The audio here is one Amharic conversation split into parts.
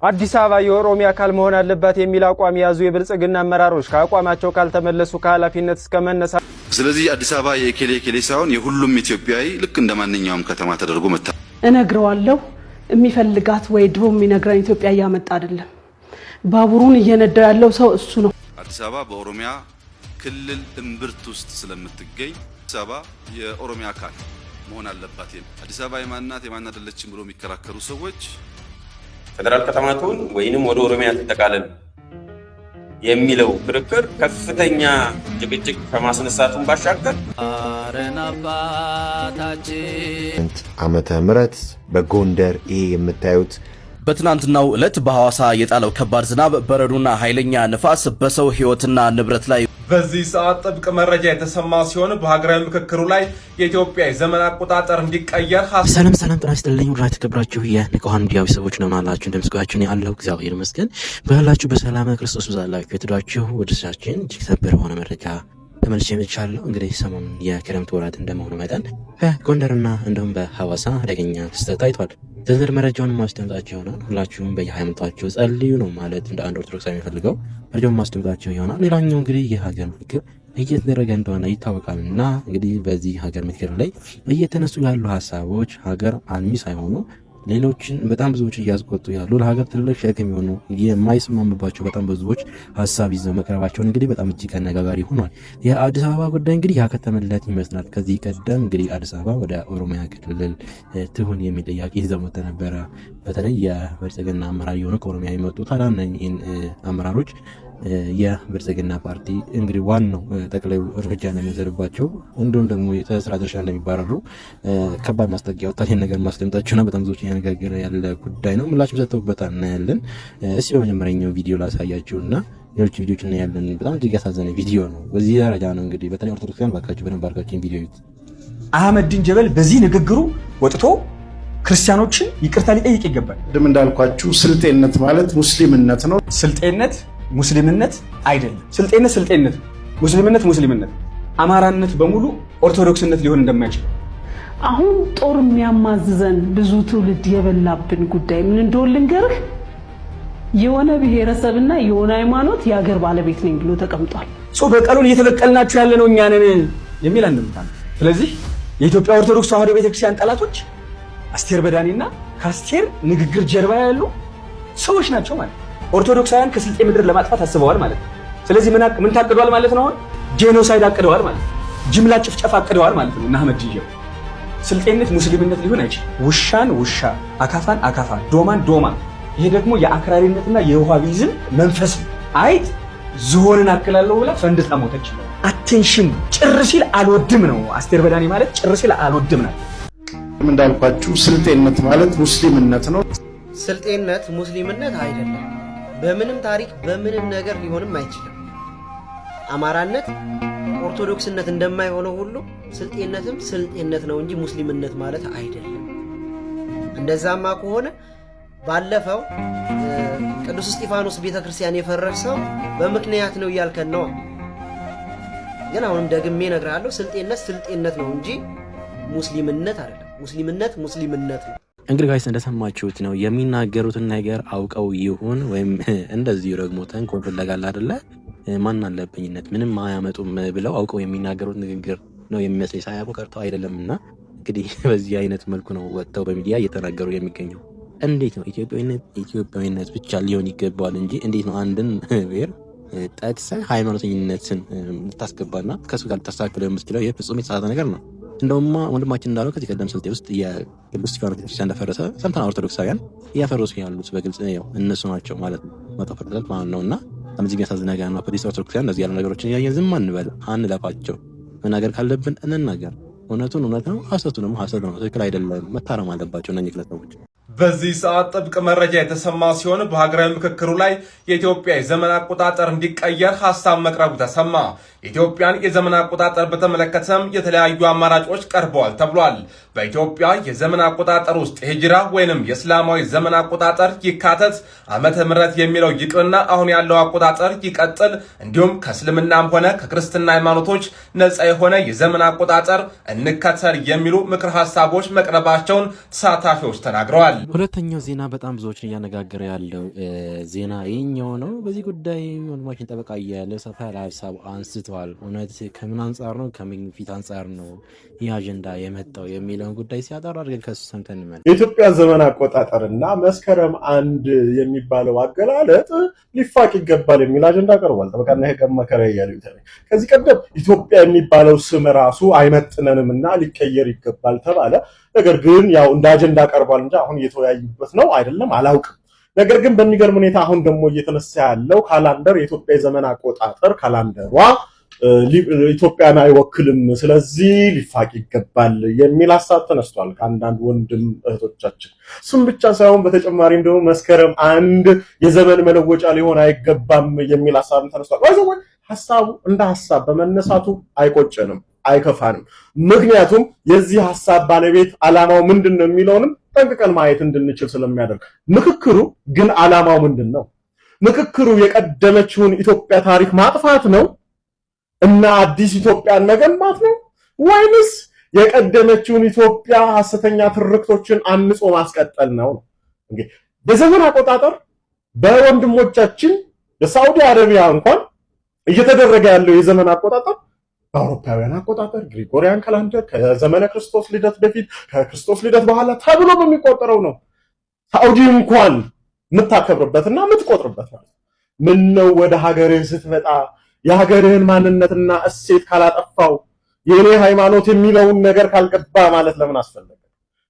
አዲስ አበባ የኦሮሚያ አካል መሆን አለባት የሚል አቋም ያዙ የብልጽግና አመራሮች ከአቋማቸው ካልተመለሱ ከኃላፊነት እስከመነሳ ስለዚህ አዲስ አበባ የኬሌ ሳይሆን የሁሉም ኢትዮጵያዊ ልክ እንደማንኛውም ከተማ ተደርጎ መጣ እነግረዋለሁ የሚፈልጋት ወይ ድሮ የሚነግረን ኢትዮጵያ ያመጣ አይደለም ባቡሩን እየነዳው ያለው ሰው እሱ ነው አዲስ አበባ በኦሮሚያ ክልል እምብርት ውስጥ ስለምትገኝ አዲስ አበባ የኦሮሚያ አካል መሆን አለባት አዲስ አበባ የማንናት የማን አይደለችም ብሎ የሚከራከሩ ሰዎች ፌደራል ከተማቱን ወይንም ወደ ኦሮሚያ ተጠቃለል የሚለው ክርክር ከፍተኛ ጭቅጭቅ ከማስነሳቱን ባሻገር ዓመተ ምህረት በጎንደር ይሄ የምታዩት በትናንትናው ዕለት በሐዋሳ የጣለው ከባድ ዝናብ በረዶና ኃይለኛ ንፋስ በሰው ሕይወትና ንብረት ላይ በዚህ ሰዓት ጥብቅ መረጃ የተሰማ ሲሆን በሀገራዊ ምክክሩ ላይ የኢትዮጵያ የዘመን አቆጣጠር እንዲቀየር ሰላም ጤና ይስጥልኝ ወራጅ ተከብራችሁ የንቁሃን ሚዲያዊ ሰዎች ነው ማለት እንደምስጋችሁ ያለው እግዚአብሔር ይመስገን በላችሁ በሰላም ክርስቶስ ብዛላችሁ የተዳችሁ ወደሳችን እጅግ ሰበር ሆነ መረጃ ተመልሼ መጥቻለሁ። እንግዲህ ሰሞኑን የክረምት ወራት እንደመሆኑ መጠን በጎንደርና እንደውም በሐዋሳ አደገኛ ክስተት ታይቷል። ዝርዝር መረጃውን ማስደምጣችሁ ይሆናል። ሁላችሁም በየሃይማኖታችሁ ጸልዩ ነው ማለት እንደ አንድ ኦርቶዶክስ የሚፈልገው መረጃውን ማስደምጣችሁ ይሆናል። ሌላኛው እንግዲህ የሀገር ምክክር እየተደረገ እንደሆነ ይታወቃልና እንግዲህ በዚህ ሀገር ምክክር ላይ እየተነሱ ያሉ ሀሳቦች ሀገር አልሚ ሳይሆኑ ሌሎችን በጣም ብዙዎች እያስቆጡ ያሉ ለሀገር ትልቅ ሸክም የሆኑ የማይስማሙባቸው በጣም ብዙዎች ሀሳብ ይዘው መቅረባቸውን እንግዲህ በጣም እጅግ አነጋጋሪ ሆኗል። የአዲስ አበባ ጉዳይ እንግዲህ ያከተመለት ይመስላል። ከዚህ ቀደም እንግዲህ አዲስ አበባ ወደ ኦሮሚያ ክልል ትሁን የሚል ጥያቄ ይዘው መጥተው ነበረ። በተለይ የብልጽግና አመራር የሆኑ ከኦሮሚያ የመጡ ታላላቅ አመራሮች የብልጽግና ፓርቲ እንግዲህ ዋናው ጠቅላይ እርምጃ እንደሚወሰድባቸው እንዲሁም ደግሞ የስራ ድርሻ እንደሚባረሩ ከባድ ማስጠንቀቂያ ወጣት ነገር ማስደምጣችሁና በጣም ብዙዎች እያነጋገረ ያለ ጉዳይ ነው። ምላሽም ሰጥተውበታል እናያለን። እስቲ በመጀመሪያው ቪዲዮ ላሳያችሁና ሌሎች ቪዲዮዎች እናያለን። በጣም እጅግ ያሳዘነ ቪዲዮ ነው። በዚህ ደረጃ ነው እንግዲህ በተለይ ኦርቶዶክሳውያን ባካችሁ በደንብ አድርጋችሁ ቪዲዮ ይዩት። አህመዲን ጀበል በዚህ ንግግሩ ወጥቶ ክርስቲያኖችን ይቅርታ ሊጠይቅ ይገባል። ደም እንዳልኳችሁ ስልጤነት ማለት ሙስሊምነት ነው። ስልጤነት ሙስሊምነት አይደለም። ስልጤነት ሙስሊምነት አማራነት በሙሉ ኦርቶዶክስነት ሊሆን እንደማይችል አሁን ጦር የሚያማዝዘን ብዙ ትውልድ የበላብን ጉዳይ ምን እንደሆነ ልንገርህ። የሆነ ብሔረሰብና የሆነ ሃይማኖት የሀገር ባለቤት ነኝ ብሎ ተቀምጧል። በቀሉን እየተበቀልናችሁ ያለ ነው እኛ ነን የሚል አንድምታ ነው። ስለዚህ የኢትዮጵያ ኦርቶዶክስ ተዋሕዶ ቤተክርስቲያን ጠላቶች አስቴር በዳኒና ከአስቴር ንግግር ጀርባ ያሉ ሰዎች ናቸው ማለት ነው። ኦርቶዶክሳውያን ከስልጤ ምድር ለማጥፋት አስበዋል ማለት ነው። ስለዚህ ምን ታቅደዋል ማለት ነው? አሁን ጄኖሳይድ አቅደዋል ማለት ነው። ጅምላ ጭፍጨፋ አቅደዋል ማለት ነው። እና አህመድ ዲጀው ስልጤነት ሙስሊምነት ሊሆን አይችልም። ውሻን ውሻ፣ አካፋን አካፋ፣ ዶማን ዶማ። ይሄ ደግሞ የአክራሪነትና የውሃቢዝም መንፈስ ነው። አይጥ ዝሆንን አክላለሁ ብላ ፈንድታ ሞተች። አቴንሽን ጭር ሲል አልወድም ነው። አስቴር በዳኒ ማለት ጭር ሲል አልወድም ነው። እንዳልኳችሁ ስልጤነት ማለት ሙስሊምነት ነው። ስልጤነት ሙስሊምነት አይደለም። በምንም ታሪክ በምንም ነገር ሊሆንም አይችልም። አማራነት ኦርቶዶክስነት እንደማይሆነው ሁሉ ስልጤነትም ስልጤነት ነው እንጂ ሙስሊምነት ማለት አይደለም። እንደዛማ ከሆነ ባለፈው ቅዱስ እስጢፋኖስ ቤተክርስቲያን የፈረሰው በምክንያት ነው እያልከን ነው። ግን አሁንም ደግሜ እነግርሃለሁ ስልጤነት ነው እንጂ ሙስሊምነት አይደለም። ሙስሊምነት ነው። እንግዲህ ጋይስ እንደሰማችሁት ነው የሚናገሩትን ነገር አውቀው ይሁን ወይም እንደዚህ ደግሞ ተንኮል ፍለጋል አይደለ ማን አለብኝነት ምንም አያመጡም ብለው አውቀው የሚናገሩት ንግግር ነው የሚመስለኝ ሳያውቁ ቀርተው አይደለምና እንግዲህ በዚህ አይነት መልኩ ነው ወጥተው በሚዲያ እየተናገሩ የሚገኘው። እንዴት ነው ኢትዮጵያዊነት ብቻ ሊሆን ይገባዋል እንጂ እንዴት ነው አንድን ብሔር ጠቅሰህ ሃይማኖተኝነትን ልታስገባና ከሱ ጋር ልታስተካክለው የምትችለው? ይህ ፍጹም የተሳሳተ ነገር ነው። እንደውም ወንድማችን እንዳለው ከዚህ ቀደም ስልጤ ውስጥ የቅዱስ እስጢፋኖስ ቤተክርስቲያን እንደፈረሰ ሰምተናል። ኦርቶዶክሳውያን እያፈረሱ ያሉት በግልጽ ያው እነሱ ናቸው ማለት ነው መጣፈርለት ማለት ነውና በዚህ የሚያሳዝን ነገር ነው። ፖሊስ ኦርቶዶክሳውያን እንደዚህ ያሉ ነገሮችን እያየን ዝም አንበል፣ አንለፋቸው። መናገር ካለብን እንናገር። እውነቱን እውነት ነው፣ ሐሰቱንም ሐሰት ነው። ትክክል አይደለም፣ መታረም አለባቸው እነዚህ ግለሰቦች። በዚህ ሰዓት ጥብቅ መረጃ የተሰማ ሲሆን በሀገራዊ ምክክሩ ላይ የኢትዮጵያ የዘመን አቆጣጠር እንዲቀየር ሐሳብ መቅረቡ ተሰማ። የኢትዮጵያን የዘመን አቆጣጠር በተመለከተም የተለያዩ አማራጮች ቀርበዋል ተብሏል። በኢትዮጵያ የዘመን አቆጣጠር ውስጥ ሂጅራ ወይንም የእስላማዊ ዘመን አቆጣጠር ይካተት፣ ዓመተ ምህረት የሚለው ይቅርና አሁን ያለው አቆጣጠር ይቀጥል፣ እንዲሁም ከእስልምናም ሆነ ከክርስትና ሃይማኖቶች ነፃ የሆነ የዘመን አቆጣጠር እንከተል የሚሉ ምክር ሐሳቦች መቅረባቸውን ተሳታፊዎች ተናግረዋል። ሁለተኛው ዜና በጣም ብዙዎችን እያነጋገረ ያለው ዜና ይኸኛው ነው። በዚህ ጉዳይ ወንድማችን ጠበቃ እያለ ሰፋ ያለ ሀሳብ አንስተዋል። እውነት ከምን አንጻር ነው ከምን ፊት አንጻር ነው ይህ አጀንዳ የመጣው የሚለውን ጉዳይ ሲያጠራ አድርገን ከሱ ሰምተን እንመለስ። የኢትዮጵያ ዘመን አቆጣጠርና መስከረም 1 የሚባለው አገላለጥ ሊፋቅ ይገባል የሚል አጀንዳ ቀርቧል። ጠበቃና ህግ አማካሪ እያሉ ከዚህ ቀደም ኢትዮጵያ የሚባለው ስም ራሱ አይመጥነንምና ሊቀየር ይገባል ተባለ። ነገር ግን ያው እንደ አጀንዳ ቀርቧል እንጂ አሁን እየተወያዩበት ነው አይደለም አላውቅም። ነገር ግን በሚገርም ሁኔታ አሁን ደግሞ እየተነሳ ያለው ካላንደር የኢትዮጵያ የዘመን አቆጣጠር ካላንደሯ ኢትዮጵያን አይወክልም፣ ስለዚህ ሊፋቅ ይገባል የሚል ሀሳብ ተነስቷል ከአንዳንድ ወንድም እህቶቻችን። እሱም ብቻ ሳይሆን በተጨማሪም ደግሞ መስከረም 1 የዘመን መለወጫ ሊሆን አይገባም የሚል ሀሳብ ተነስቷል። ሀሳቡ እንደ ሀሳብ በመነሳቱ አይቆጨንም፣ አይከፋንም። ምክንያቱም የዚህ ሀሳብ ባለቤት ዓላማው ምንድነው የሚለውንም ጠንቅቀን ማየት እንድንችል ስለሚያደርግ። ምክክሩ ግን ዓላማው ምንድነው? ምክክሩ የቀደመችውን ኢትዮጵያ ታሪክ ማጥፋት ነው እና አዲስ ኢትዮጵያን መገንባት ነው ወይንስ የቀደመችውን ኢትዮጵያ ሐሰተኛ ትርክቶችን አንጾ ማስቀጠል ነው? እንግዲህ የዘመን አቆጣጠር በወንድሞቻችን የሳውዲ አረቢያ እንኳን እየተደረገ ያለው የዘመን አቆጣጠር በአውሮፓውያን አቆጣጠር ግሪጎሪያን ካላንደር ከዘመነ ክርስቶስ ልደት በፊት ከክርስቶስ ልደት በኋላ ተብሎ በሚቆጠረው ነው ሳውዲ እንኳን የምታከብርበትና የምትቆጥርበት ማለት። ምን ነው ወደ ሀገርህ ስትመጣ የሀገርህን ማንነትና እሴት ካላጠፋው የኔ ሃይማኖት የሚለውን ነገር ካልገባ ማለት ለምን አስፈለገ?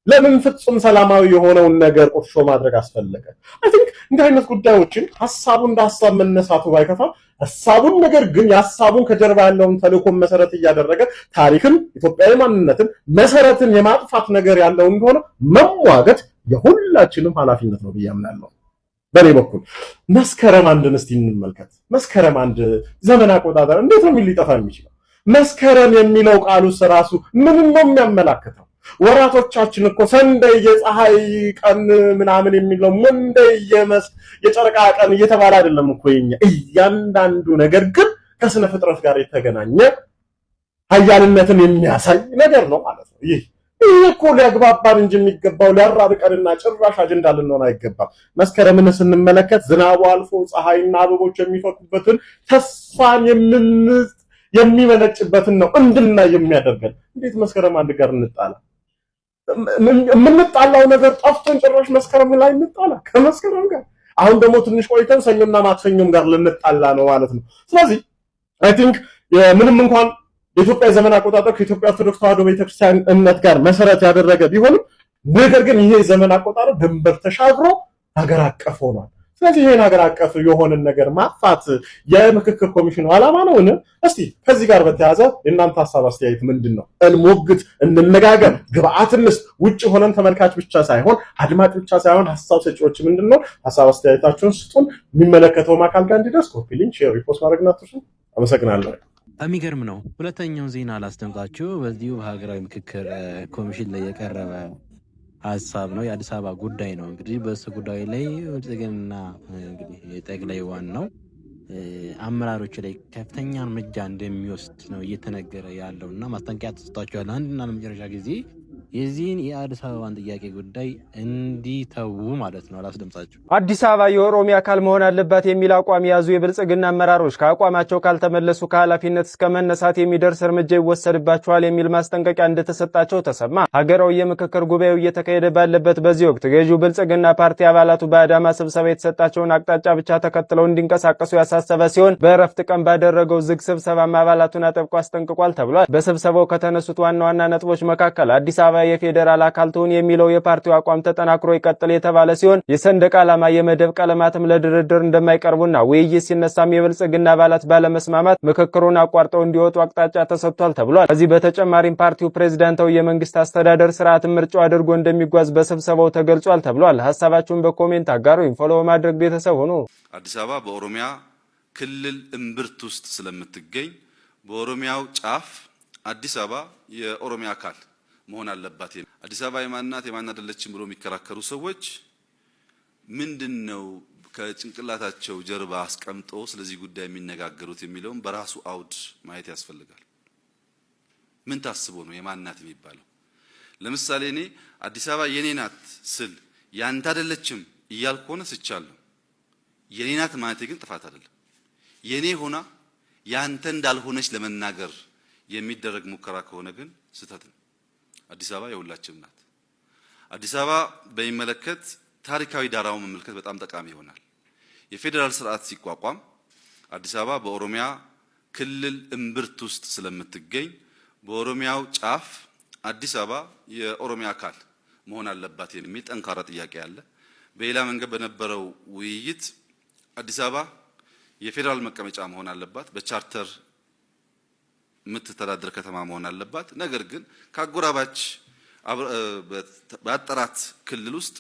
ለምን ፍጹም ሰላማዊ የሆነውን ነገር ቁርሾ ማድረግ አስፈለገ? አይ ቲንክ እንዲህ አይነት ጉዳዮችን ሐሳቡ እንደ ሐሳብ መነሳቱ ባይከፋ ሐሳቡን ነገር ግን የሐሳቡን ከጀርባ ያለውን ተልእኮን መሰረት እያደረገ ታሪክን፣ ኢትዮጵያዊ ማንነትን፣ መሰረትን የማጥፋት ነገር ያለው እንደሆነ መሟገት የሁላችንም ኃላፊነት ነው ብዬ አምናለሁ። በኔ በኩል መስከረም 1ን እስቲ እንመልከት። መስከረም 1 ዘመን አቆጣጠር እንዴት ነው ሊጠፋ የሚችለው? መስከረም የሚለው ቃሉ ራሱ ምን ነው የሚያመላክተው? ወራቶቻችን እኮ ሰንደይ የፀሐይ ቀን ምናምን የሚለው መንደይ የጨረቃ ቀን እየተባለ አይደለም እኮ የኛ እያንዳንዱ ነገር ግን ከስነ ፍጥረት ጋር የተገናኘ ኃያልነትን የሚያሳይ ነገር ነው ማለት ነው። ይህ እኮ ሊያግባባን እንጂ የሚገባው ሊያራርቀንና ጭራሽ አጀንዳ ልንሆን አይገባም። መስከረምን ስንመለከት ዝናቡ አልፎ ፀሐይና አበቦች የሚፈኩበትን ተስፋን የሚመነጭበትን ነው እንድናይ የሚያደርገን። እንዴት መስከረም 1 ጋር እንጣላ? የምንጣላው ነገር ጠፍቶን ጭራሽ መስከረም ላይ እንጣላ ከመስከረም ጋር። አሁን ደግሞ ትንሽ ቆይተን ሰኞና ማክሰኞም ጋር ልንጣላ ነው ማለት ነው። ስለዚህ አይ ቲንክ ምንም እንኳን የኢትዮጵያ ዘመን አቆጣጠር ከኢትዮጵያ ኦርቶዶክስ ተዋሕዶ ቤተክርስቲያን እምነት ጋር መሰረት ያደረገ ቢሆንም ነገር ግን ይሄ ዘመን አቆጣጠር ድንበር ተሻግሮ ሀገር አቀፍ ሆኗል። ስለዚህ ይሄን ሀገር አቀፍ የሆነን ነገር ማጥፋት የምክክር ኮሚሽኑ ዓላማ ነው። እስቲ ከዚህ ጋር በተያያዘ የእናንተ ሐሳብ አስተያየት ምንድነው? እንሞግት፣ እንነጋገር፣ ግብአትንስ ውጭ ሆነን ተመልካች ብቻ ሳይሆን አድማጭ ብቻ ሳይሆን ሐሳብ ሰጪዎች ምንድነው ሐሳብ አስተያየታችሁን ስጡን። የሚመለከተው አካል ጋር እንዲደርስ ኮፒ ሊንክ፣ ሼር፣ ሪፖስት ማድረግ አትርሱ። አመሰግናለሁ። የሚገርም ነው። ሁለተኛውን ዜና ላስደምጣችሁ። በዚሁ በሀገራዊ ምክክር ኮሚሽን ላይ የቀረበ ሀሳብ ነው። የአዲስ አበባ ጉዳይ ነው። እንግዲህ በሱ ጉዳይ ላይ ብልጽግና እንግዲህ ጠቅላይ ዋናው አመራሮች ላይ ከፍተኛ እርምጃ እንደሚወስድ ነው እየተነገረ ያለው እና ማስጠንቀቂያ ተሰጥቷቸዋል። አንድና ለመጨረሻ ጊዜ የዚህን የአዲስ አበባን ጥያቄ ጉዳይ እንዲተዉ ማለት ነው። አላስደምጻችሁ። አዲስ አበባ የኦሮሚያ አካል መሆን አለባት የሚል አቋም የያዙ የብልጽግና አመራሮች ከአቋማቸው ካልተመለሱ ከኃላፊነት እስከ መነሳት የሚደርስ እርምጃ ይወሰድባቸዋል የሚል ማስጠንቀቂያ እንደተሰጣቸው ተሰማ። ሀገራዊ የምክክር ጉባኤው እየተካሄደ ባለበት በዚህ ወቅት ገዢው ብልጽግና ፓርቲ አባላቱ በአዳማ ስብሰባ የተሰጣቸውን አቅጣጫ ብቻ ተከትለው እንዲንቀሳቀሱ ያሳሰበ ሲሆን በእረፍት ቀን ባደረገው ዝግ ስብሰባም አባላቱን አጥብቆ አስጠንቅቋል ተብሏል። በስብሰባው ከተነሱት ዋና ዋና ነጥቦች መካከል አዲስ አበባ የፌዴራል አካል ትሁን የሚለው የፓርቲው አቋም ተጠናክሮ ይቀጥል የተባለ ሲሆን የሰንደቅ ዓላማ የመደብ ቀለማትም ለድርድር እንደማይቀርቡና ውይይት ሲነሳም የብልጽግና አባላት ባለመስማማት ምክክሩን አቋርጠው እንዲወጡ አቅጣጫ ተሰጥቷል ተብሏል። ከዚህ በተጨማሪም ፓርቲው ፕሬዝዳንታዊ የመንግስት አስተዳደር ስርዓትን ምርጫው አድርጎ እንደሚጓዝ በስብሰባው ተገልጿል ተብሏል። ሐሳባችሁን በኮሜንት አጋሩ። ፎሎ በማድረግ ቤተሰብ ሁኑ። አዲስ አበባ በኦሮሚያ ክልል እምብርት ውስጥ ስለምትገኝ በኦሮሚያው ጫፍ አዲስ አበባ የኦሮሚያ አካል መሆን አለባት። አዲስ አበባ የማንናት የማን አይደለችም ብሎ የሚከራከሩ ሰዎች ምንድነው ከጭንቅላታቸው ጀርባ አስቀምጦ ስለዚህ ጉዳይ የሚነጋገሩት የሚለውን በራሱ አውድ ማየት ያስፈልጋል። ምን ታስቦ ነው የማንናት የሚባለው? ለምሳሌ እኔ አዲስ አበባ የኔ ናት ስል ያንተ አይደለችም እያልኩ ሆነ ስቻለሁ። የኔ ናት ማለቴ ግን ጥፋት አይደለም። የኔ ሆና ያንተ እንዳልሆነች ለመናገር የሚደረግ ሙከራ ከሆነ ግን ስህተት ነው። አዲስ አበባ የሁላችንም ናት። አዲስ አበባ በሚመለከት ታሪካዊ ዳራውን መመልከት በጣም ጠቃሚ ይሆናል። የፌዴራል ስርዓት ሲቋቋም አዲስ አበባ በኦሮሚያ ክልል እምብርት ውስጥ ስለምትገኝ በኦሮሚያው ጫፍ አዲስ አበባ የኦሮሚያ አካል መሆን አለባት የሚል ጠንካራ ጥያቄ አለ። በሌላ መንገድ በነበረው ውይይት አዲስ አበባ የፌዴራል መቀመጫ መሆን አለባት፣ በቻርተር የምትተዳደር ከተማ መሆን አለባት። ነገር ግን ከአጎራባች በአጠራት ክልል ውስጥ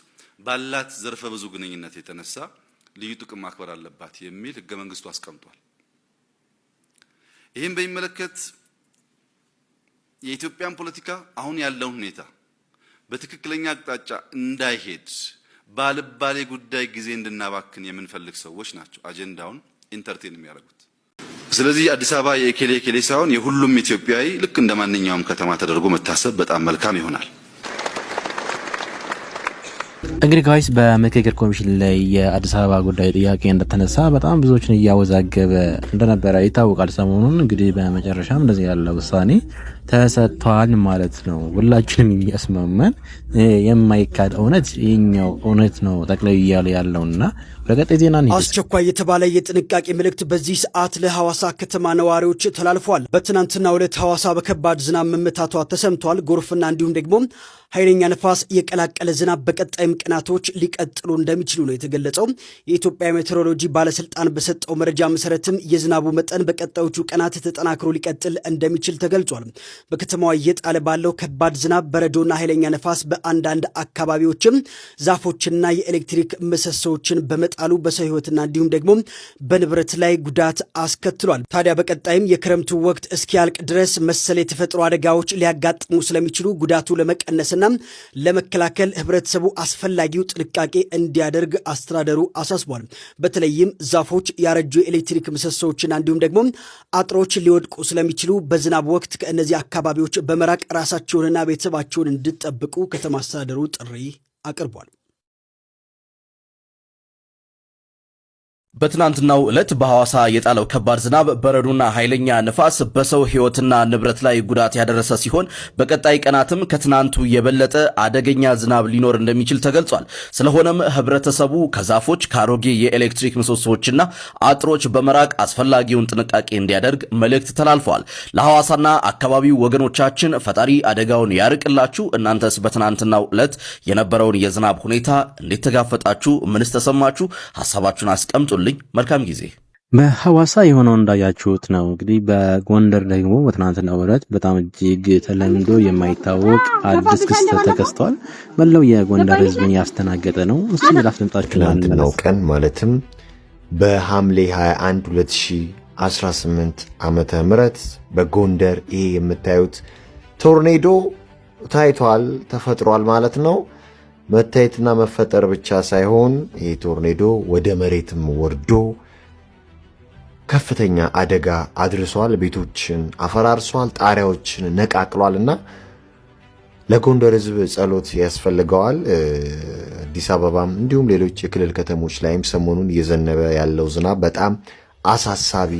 ባላት ዘርፈ ብዙ ግንኙነት የተነሳ ልዩ ጥቅም ማክበር አለባት የሚል ህገ መንግስቱ አስቀምጧል። ይህም በሚመለከት የኢትዮጵያን ፖለቲካ አሁን ያለውን ሁኔታ በትክክለኛ አቅጣጫ እንዳይሄድ ባልባሌ ጉዳይ ጊዜ እንድናባክን የምንፈልግ ሰዎች ናቸው አጀንዳውን ኢንተርቴን የሚያደርጉት። ስለዚህ አዲስ አበባ የኬሌ ሳይሆን የሁሉም ኢትዮጵያዊ ልክ እንደማንኛውም ከተማ ተደርጎ መታሰብ በጣም መልካም ይሆናል። እንግዲህ ጋይስ በምክክር ኮሚሽን ላይ የአዲስ አበባ ጉዳይ ጥያቄ እንደተነሳ በጣም ብዙዎችን እያወዛገበ እንደነበረ ይታወቃል። ሰሞኑን እንግዲህ በመጨረሻም እንደዚህ ያለ ውሳኔ ተሰጥቷል ማለት ነው። ሁላችንም የሚያስማማን የማይካድ እውነት ይሄኛው እውነት ነው ጠቅላይ እያለ ያለውና በቀጣይ ዜና አስቸኳይ የተባለ የጥንቃቄ መልእክት በዚህ ሰዓት ለሐዋሳ ከተማ ነዋሪዎች ተላልፏል። በትናንትናው ዕለት ሐዋሳ በከባድ ዝናብ መመታቷ ተሰምቷል። ጎርፍና እንዲሁም ደግሞ ኃይለኛ ነፋስ የቀላቀለ ዝናብ በቀጣይም ቀናቶች ሊቀጥሉ እንደሚችሉ ነው የተገለጸው። የኢትዮጵያ ሜትሮሎጂ ባለስልጣን በሰጠው መረጃ መሰረትም የዝናቡ መጠን በቀጣዮቹ ቀናት ተጠናክሮ ሊቀጥል እንደሚችል ተገልጿል። በከተማዋ እየጣለ ባለው ከባድ ዝናብ፣ በረዶና ኃይለኛ ነፋስ በአንዳንድ አካባቢዎችም ዛፎችና የኤሌክትሪክ ምሰሶዎችን በመጣሉ በሰው ሕይወትና እንዲሁም ደግሞ በንብረት ላይ ጉዳት አስከትሏል። ታዲያ በቀጣይም የክረምቱ ወቅት እስኪያልቅ ድረስ መሰል የተፈጥሮ አደጋዎች ሊያጋጥሙ ስለሚችሉ ጉዳቱ ለመቀነስና ለመከላከል ህብረተሰቡ አስፈላጊው ጥንቃቄ እንዲያደርግ አስተዳደሩ አሳስቧል። በተለይም ዛፎች፣ ያረጁ የኤሌክትሪክ ምሰሶዎችና እንዲሁም ደግሞ አጥሮች ሊወድቁ ስለሚችሉ በዝናብ ወቅት ከእነዚህ አካባቢዎች በመራቅ ራሳቸውንና ቤተሰባቸውን እንዲጠብቁ ከተማ አስተዳደሩ ጥሪ አቅርቧል። በትናንትናው ዕለት በሐዋሳ የጣለው ከባድ ዝናብ በረዶና ኃይለኛ ንፋስ በሰው ሕይወትና ንብረት ላይ ጉዳት ያደረሰ ሲሆን በቀጣይ ቀናትም ከትናንቱ የበለጠ አደገኛ ዝናብ ሊኖር እንደሚችል ተገልጿል። ስለሆነም ህብረተሰቡ ከዛፎች ከአሮጌ የኤሌክትሪክ ምሰሶዎችና አጥሮች በመራቅ አስፈላጊውን ጥንቃቄ እንዲያደርግ መልእክት ተላልፏል። ለሐዋሳና አካባቢው ወገኖቻችን ፈጣሪ አደጋውን ያርቅላችሁ። እናንተስ በትናንትናው ዕለት የነበረውን የዝናብ ሁኔታ እንዴት ተጋፈጣችሁ? ምንስ ተሰማችሁ? ሐሳባችሁን አስቀምጡ። መልካም ጊዜ። በሐዋሳ የሆነው እንዳያችሁት ነው። እንግዲህ በጎንደር ደግሞ በትናንትናው ዕለት በጣም እጅግ ተለምዶ የማይታወቅ አዲስ ክስተት ተከስቷል። መላው የጎንደር ህዝብን ያስተናገጠ ነው። እሱ ላስደምጣችሁ። ትናንትናው ቀን ማለትም በሐምሌ 21 2018 ዓመተ ምህረት በጎንደር ይሄ የምታዩት ቶርኔዶ ታይቷል፣ ተፈጥሯል ማለት ነው። መታየትና መፈጠር ብቻ ሳይሆን ይህ ቶርኔዶ ወደ መሬትም ወርዶ ከፍተኛ አደጋ አድርሷል። ቤቶችን አፈራርሷል፣ ጣሪያዎችን ነቃቅሏልና ለጎንደር ህዝብ ጸሎት ያስፈልገዋል። አዲስ አበባም እንዲሁም ሌሎች የክልል ከተሞች ላይም ሰሞኑን እየዘነበ ያለው ዝናብ በጣም አሳሳቢ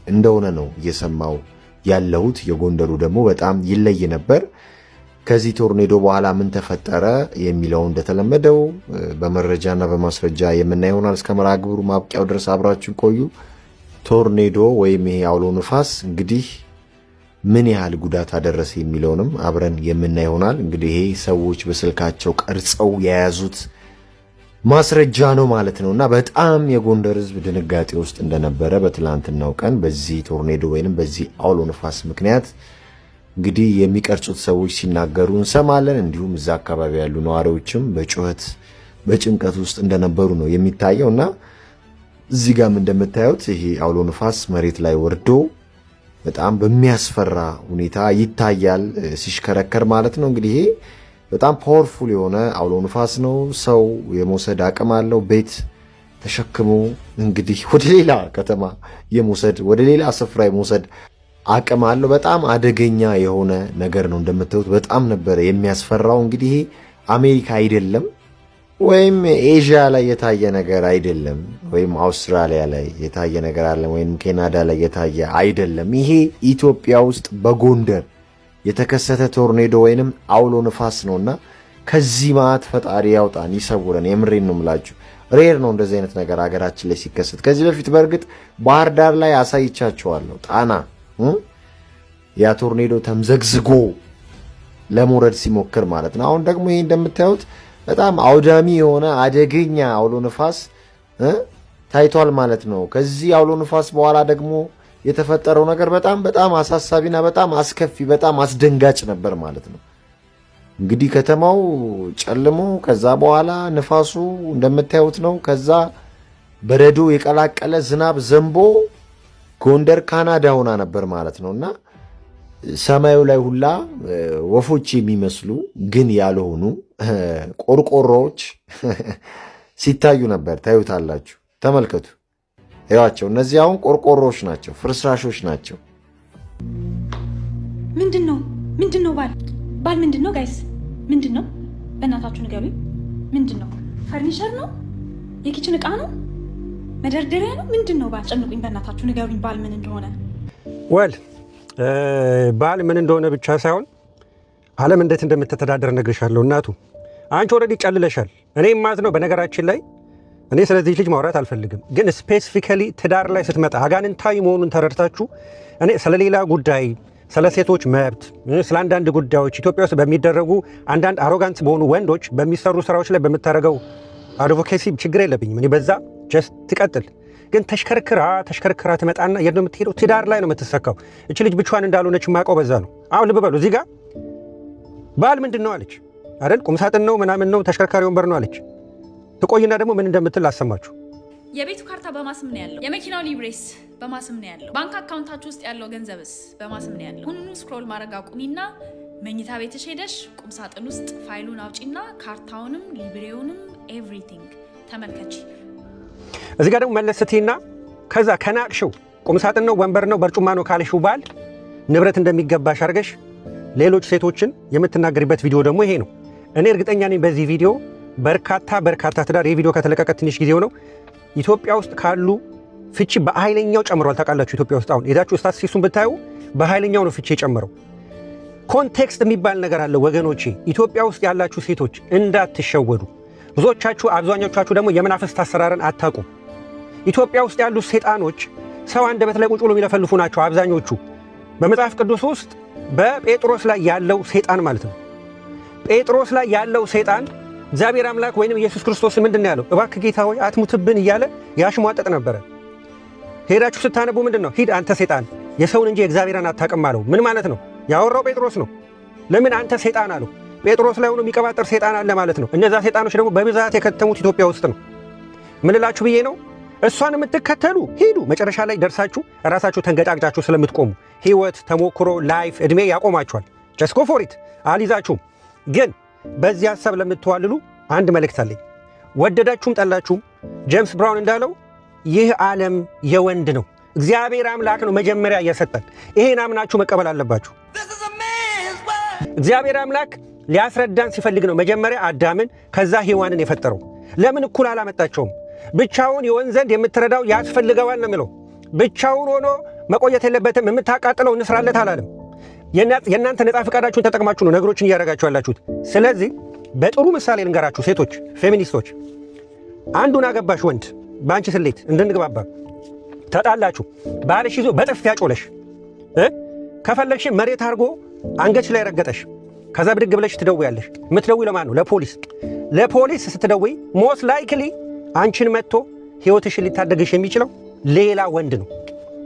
እንደሆነ ነው እየሰማው ያለሁት። የጎንደሩ ደግሞ በጣም ይለይ ነበር። ከዚህ ቶርኔዶ በኋላ ምን ተፈጠረ የሚለው እንደተለመደው በመረጃና በማስረጃ የምናየው ይሆናል። እስከ መርሃ ግብሩ ማብቂያው ድረስ አብራችሁን ቆዩ። ቶርኔዶ ወይም ይሄ አውሎ ንፋስ እንግዲህ ምን ያህል ጉዳት አደረሰ የሚለውንም አብረን የምናየው ይሆናል። እንግዲህ ይሄ ሰዎች በስልካቸው ቀርጸው የያዙት ማስረጃ ነው ማለት ነውና በጣም የጎንደር ህዝብ ድንጋጤ ውስጥ እንደነበረ በትላንትናው ቀን በዚህ ቶርኔዶ ወይንም በዚህ አውሎ ንፋስ ምክንያት እንግዲህ የሚቀርጹት ሰዎች ሲናገሩ እንሰማለን። እንዲሁም እዛ አካባቢ ያሉ ነዋሪዎችም በጩኸት በጭንቀት ውስጥ እንደነበሩ ነው የሚታየውና እዚህ ጋርም እንደምታዩት ይሄ አውሎ ንፋስ መሬት ላይ ወርዶ በጣም በሚያስፈራ ሁኔታ ይታያል ሲሽከረከር ማለት ነው። እንግዲህ ይሄ በጣም ፓወርፉል የሆነ አውሎ ንፋስ ነው። ሰው የመውሰድ አቅም አለው። ቤት ተሸክሞ እንግዲህ ወደ ሌላ ከተማ የመውሰድ ወደ ሌላ ስፍራ የመውሰድ አቅም አለው። በጣም አደገኛ የሆነ ነገር ነው። እንደምታዩት በጣም ነበር የሚያስፈራው። እንግዲህ አሜሪካ አይደለም ወይም ኤዥያ ላይ የታየ ነገር አይደለም፣ ወይም አውስትራሊያ ላይ የታየ ነገር አለ፣ ወይም ካናዳ ላይ የታየ አይደለም። ይሄ ኢትዮጵያ ውስጥ በጎንደር የተከሰተ ቶርኔዶ ወይንም አውሎ ንፋስ ነውና ከዚህ ማት ፈጣሪ ያውጣን ይሰውረን። የምሬን ነው የምላችሁ። ሬር ነው እንደዚህ አይነት ነገር ሀገራችን ላይ ሲከሰት። ከዚህ በፊት በእርግጥ ባህር ዳር ላይ አሳይቻቸዋለሁ። ጣና ያ ቶርኔዶ ተምዘግዝጎ ለመውረድ ሲሞክር ማለት ነው። አሁን ደግሞ ይሄ እንደምታዩት በጣም አውዳሚ የሆነ አደገኛ አውሎ ንፋስ ታይቷል ማለት ነው። ከዚህ አውሎ ንፋስ በኋላ ደግሞ የተፈጠረው ነገር በጣም አሳሳቢና በጣም አስከፊ በጣም አስደንጋጭ ነበር ማለት ነው። እንግዲህ ከተማው ጨልሞ ከዛ በኋላ ንፋሱ እንደምታዩት ነው። ከዛ በረዶ የቀላቀለ ዝናብ ዘንቦ ጎንደር ካናዳ ሆና ነበር ማለት ነውና ሰማዩ ላይ ሁላ ወፎች የሚመስሉ ግን ያልሆኑ ቆርቆሮዎች ሲታዩ ነበር። ታዩታላችሁ፣ ተመልከቱ፣ እዩዋቸው። እነዚህ አሁን ቆርቆሮዎች ናቸው፣ ፍርስራሾች ናቸው። ምንድነው ባል ምንድነው? ጋይስ ምንድነው? በእናታችሁ ንገሩኝ። ምንድነው? ፈርኒቸር ነው? የኪችን እቃ ነው? መደርደሪያ ነው? ምንድነው? ባል ጨንቁኝ፣ በእናታችሁ ንገሩኝ ባል ምን እንደሆነ። ባል ምን እንደሆነ ብቻ ሳይሆን ዓለም እንዴት እንደምትተዳደር እነግርሻለሁ። እናቱ አንቺ ኦልሬዲ ጨልለሻል። እኔ ማለት ነው በነገራችን ላይ እኔ ስለዚህ ልጅ ማውራት አልፈልግም፣ ግን ስፔሲፊካሊ ትዳር ላይ ስትመጣ አጋንንታዊ መሆኑን ተረድታችሁ እኔ ስለሌላ ጉዳይ ስለ ሴቶች መብት ስለ አንዳንድ ጉዳዮች ኢትዮጵያ ውስጥ በሚደረጉ አንዳንድ አሮጋንት በሆኑ ወንዶች በሚሰሩ ስራዎች ላይ በምታደርገው አድቮኬሲ ችግር የለብኝም። እኔ በዛ ጀስት ትቀጥል። ግን ተሽከርክራ ትመጣና የት ነው የምትሄደው? ትዳር ላይ ነው የምትሰካው። እች ልጅ ብቻዋን እንዳልሆነች የማውቀው በዛ ነው። አሁን ልብ በሉ፣ እዚህ ጋር ባል ምንድን ነው አለች አይደል? ቁምሳጥን ነው ምናምን ነው ተሽከርካሪ ወንበር ነው አለች። ትቆይና ደግሞ ምን እንደምትል አሰማችሁ። የቤቱ ካርታ በማስም ነው ያለው። የመኪናው ሊብሬስ በማስም ነው ያለው። ባንክ አካውንታችሁ ውስጥ ያለው ገንዘብስ በማስም ነው ያለው። ሁሉንም ስክሮል ማድረግ አቁሚና መኝታ ቤትሽ ሄደሽ ቁምሳጥን ውስጥ ፋይሉን አውጪና ካርታውንም ሊብሬውንም ኤቭሪቲንግ ተመልከቺ። እዚህ ጋር ደግሞ መለስ ስትይና ከዛ ከናቅሽው ቁምሳጥን ነው ወንበር ነው በርጩማ ነው ካልሽው ባል ንብረት እንደሚገባሽ አድርገሽ ሌሎች ሴቶችን የምትናገሪበት ቪዲዮ ደግሞ ይሄ ነው። እኔ እርግጠኛ ነኝ በዚህ ቪዲዮ በርካታ ትዳር ይህ ቪዲዮ ከተለቀቀ ትንሽ ጊዜው ነው ኢትዮጵያ ውስጥ ካሉ ፍቺ በኃይለኛው ጨምሯል። ታውቃላችሁ ኢትዮጵያ ውስጥ አሁን ሄዳችሁ ስታትስቲክሱን ብታዩ በኃይለኛው ነው ፍቺ የጨመረው። ኮንቴክስት የሚባል ነገር አለ ወገኖቼ። ኢትዮጵያ ውስጥ ያላችሁ ሴቶች እንዳትሸወዱ። ብዙዎቻችሁ አብዛኞቻችሁ ደግሞ የመናፍስት አሰራርን አታውቁም። ኢትዮጵያ ውስጥ ያሉ ሰይጣኖች ሰው አንደበት ላይ ቁጭ ብሎ የሚለፈልፉ ናቸው አብዛኞቹ። በመጽሐፍ ቅዱስ ውስጥ በጴጥሮስ ላይ ያለው ሰይጣን ማለት ነው። ጴጥሮስ ላይ ያለው ሰይጣን እግዚአብሔር አምላክ ወይንም ኢየሱስ ክርስቶስ ምንድነው ያለው? እባክህ ጌታ ሆይ አትሙትብን እያለ ያሽሟጠጥ ነበረ። ሄዳችሁ ስታነቡ ምንድነው? ሂድ አንተ ሰይጣን የሰውን እንጂ እግዚአብሔርን አታውቅም አለው። ምን ማለት ነው? ያወራው ጴጥሮስ ነው። ለምን አንተ ሰይጣን አለው? ጴጥሮስ ላይ ሆኖ የሚቀባጠር ሰይጣን አለ ማለት ነው። እነዛ ሰይጣኖች ደግሞ በብዛት የከተሙት ኢትዮጵያ ውስጥ ነው። ምን እላችሁ ብዬ ነው? እሷን የምትከተሉ ሂዱ፣ መጨረሻ ላይ ደርሳችሁ ራሳችሁ ተንገጫግጫችሁ ስለምትቆሙ ህይወት፣ ተሞክሮ፣ ላይፍ እድሜ ያቆማችኋል። ጀስት ጎ ፎር ኢት አልይዛችሁም። ግን በዚህ ሐሳብ ለምትዋልሉ አንድ መልእክት አለኝ። ወደዳችሁም ጠላችሁም ጄምስ ብራውን እንዳለው ይህ ዓለም የወንድ ነው። እግዚአብሔር አምላክ ነው መጀመሪያ እየሰጠን። ይሄን አምናችሁ መቀበል አለባችሁ። እግዚአብሔር አምላክ ሊያስረዳን ሲፈልግ ነው መጀመሪያ አዳምን ከዛ ሔዋንን የፈጠረው። ለምን እኩል አላመጣቸውም? ብቻውን ይሆን ዘንድ የምትረዳው ያስፈልገዋል ነው የሚለው። ብቻውን ሆኖ መቆየት የለበትም፣ የምታቃጥለው እንስራለት አላለም። የእናንተ ነፃ ፈቃዳችሁን ተጠቅማችሁ ነው ነገሮችን እያደረጋችሁ ያላችሁት። ስለዚህ በጥሩ ምሳሌ ልንገራችሁ ሴቶች ፌሚኒስቶች። አንዱን አገባሽ ወንድ በአንቺ ስሌት እንድንግባባ ተጣላችሁ፣ ባልሽ ይዞ በጥፊ ያጮለሽ፣ ከፈለግሽ መሬት አድርጎ አንገትሽ ላይ ረገጠሽ። ከዛ ብድግ ብለሽ ትደውያለሽ። የምትደውይ ለማን ነው? ለፖሊስ። ለፖሊስ ስትደውይ ሞስት ላይክሊ አንቺን መጥቶ ህይወትሽን ሊታደግሽ የሚችለው ሌላ ወንድ ነው።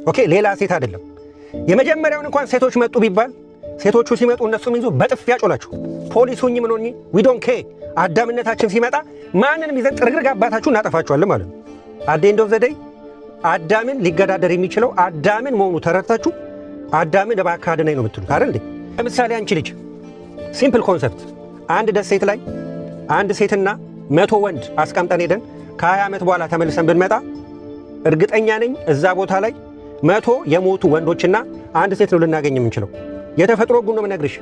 ኦኬ፣ ሌላ ሴት አይደለም። የመጀመሪያውን እንኳን ሴቶች መጡ ቢባል ሴቶቹ ሲመጡ እነሱም ይዞ በጥፊ ያጮላችሁ። ፖሊስ ሁኚ ምን ሆኚ ዊ ዶንት ኬር። አዳምነታችን ሲመጣ ማንንም ይዘን ጥርግርግ አባታችሁ እናጠፋችኋለን ማለት ነው። አት ዘ ኤንድ ኦፍ ዘ ዴይ አዳምን ሊገዳደር የሚችለው አዳምን መሆኑ ተረድታችሁ አዳምን እባክህ አድነኝ ነው የምትሉት አይደል እንዴ? ለምሳሌ አንቺ ልጅ ሲምፕል ኮንሰፕት፣ አንድ ደሴት ላይ አንድ ሴትና 100 ወንድ አስቀምጠን ሄደን ከ20 ዓመት በኋላ ተመልሰን ብንመጣ እርግጠኛ ነኝ እዛ ቦታ ላይ 100 የሞቱ ወንዶችና አንድ ሴት ነው ልናገኝ የምንችለው። የተፈጥሮ ጉን ነው የምነግርሽ።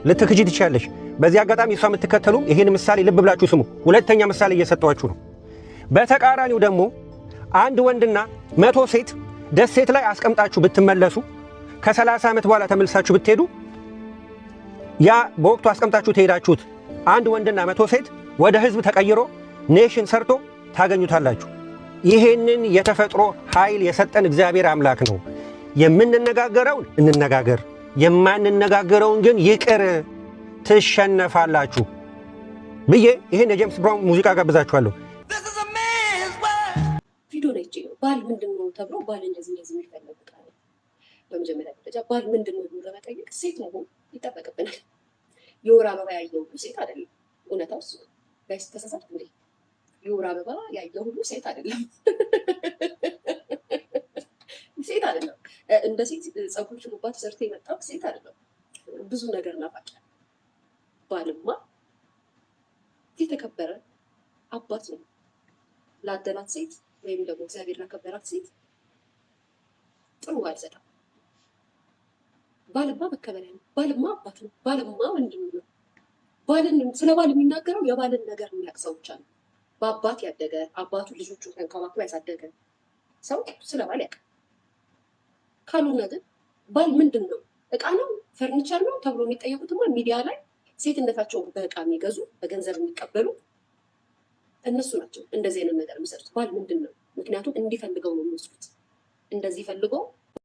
ልትክጂ ትችያለሽ። በዚህ አጋጣሚ እሷ የምትከተሉ ይህን ምሳሌ ልብ ብላችሁ ስሙ። ሁለተኛ ምሳሌ እየሰጠኋችሁ ነው። በተቃራኒው ደግሞ አንድ ወንድና 100 ሴት ደሴት ላይ አስቀምጣችሁ ብትመለሱ ከ30 ዓመት በኋላ ተመልሳችሁ ብትሄዱ ያ በወቅቱ አስቀምጣችሁ ትሄዳችሁት አንድ ወንድና 100 ሴት ወደ ህዝብ ተቀይሮ ኔሽን ሰርቶ ታገኙታላችሁ። ይሄንን የተፈጥሮ ኃይል የሰጠን እግዚአብሔር አምላክ ነው። የምንነጋገረውን እንነጋገር፣ የማንነጋገረውን ግን ይቅር፣ ትሸነፋላችሁ ብዬ ይሄን የጄምስ ብራውን ሙዚቃ ጋብዛችኋለሁ። ቪዲዮ ላይ ባል ምንድነው ተብሎ ባል እንደዚህ የሚፈልግ ቃል በመጀመሪያ ደረጃ ባል ምንድነው ብሎ ለመጠየቅ ሴት መሆን ይጠበቅብናል። የወር አበባ ያየው ሁሉ ሴት አይደለም። እውነታው እሱ ጋይስ ተሳሳት እንዴ? የወር አበባ ያየው ሁሉ ሴት አይደለም። ሴት አይደለም። እንደ ሴት ጸጉር ሽሩባ ተሰርቶ የመጣው ሴት አይደለም። ብዙ ነገር ናፋቂ። ባልማ የተከበረ አባት ነው። ላደላት ሴት ወይም ደግሞ እግዚአብሔር ላከበራት ሴት ጥሩ ባል ይሰጣል። ባልማ መከበሪያ ነው። ባልማ አባት ነው። ባልማ ወንድም ነው። ባልን ስለ ባል የሚናገረው የባልን ነገር የሚያውቅ ሰው ብቻ ነው። በአባት ያደገ አባቱ ልጆቹ ተንከባክቦ ያሳደገ ሰው ስለ ባል ያውቃል። ካልሆነ ግን ባል ምንድን ነው? እቃ ነው? ፈርኒቸር ነው ተብሎ የሚጠየቁትማ ሚዲያ ላይ ሴትነታቸውን በእቃ የሚገዙ በገንዘብ የሚቀበሉ እነሱ ናቸው እንደዚህ አይነት ነገር የሚሰጡት። ባል ምንድን ነው? ምክንያቱም እንዲፈልገው ነው የሚወስዱት። እንደዚህ ፈልገው